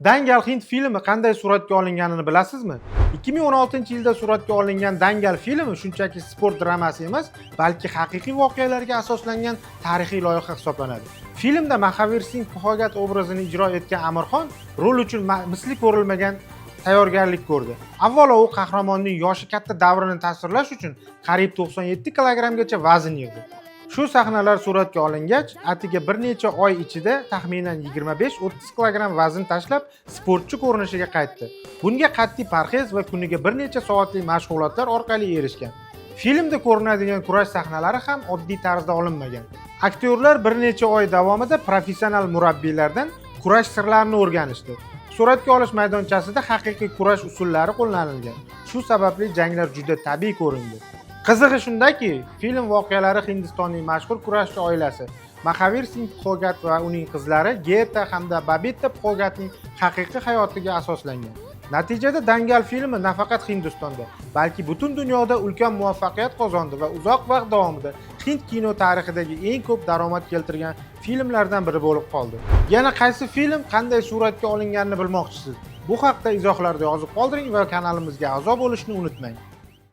Dangal hind filmi qanday suratga olinganini bilasizmi? 2016-yilda suratga olingan Dangal filmi shunchaki sport dramasi emas, balki haqiqiy voqealarga asoslangan tarixiy loyiha hisoblanadi. Filmda Mahavir Singh Bhogat obrazini ijro etgan Amir Xon rol uchun misli ko'rilmagan tayyorgarlik ko'rdi. Avvalo u qahramonning yoshi katta davrini tasvirlash uchun qariyb 97 kilogrammgacha vazn yig'di. Shu sahnalar suratga olingach, atiga bir necha oy ichida taxminan 25-30 kilogramm vazn tashlab, sportchi ko'rinishiga qaytdi. Bunga qat'iy parhez va kuniga bir necha soatlik mashg'ulotlar orqali erishgan. Filmda ko'rinadigan kurash sahnalari ham oddiy tarzda olinmagan. Aktyorlar bir necha oy davomida professional murabbiylardan kurash sirlarini o'rganishdi. Suratga olish maydonchasida haqiqiy kurash usullari qo'llanilgan. Shu sababli janglar juda tabiiy ko'rindi. Qizig'i shundaki, film voqealari Hindistonning mashhur kurashchi oilasi Mahavir Singh Bhogat va uning qizlari Geta hamda Babita Bhogatning haqiqiy hayotiga asoslangan. Natijada Dangal filmi nafaqat Hindistonda, balki butun dunyoda ulkan muvaffaqiyat qozondi va uzoq vaqt davomida Hind kino tarixidagi eng ko'p daromad keltirgan filmlardan biri bo'lib qoldi. Yana qaysi film qanday suratga olinganini bilmoqchisiz? Bu haqda izohlarda yozib qoldiring va kanalimizga a'zo bo'lishni unutmang.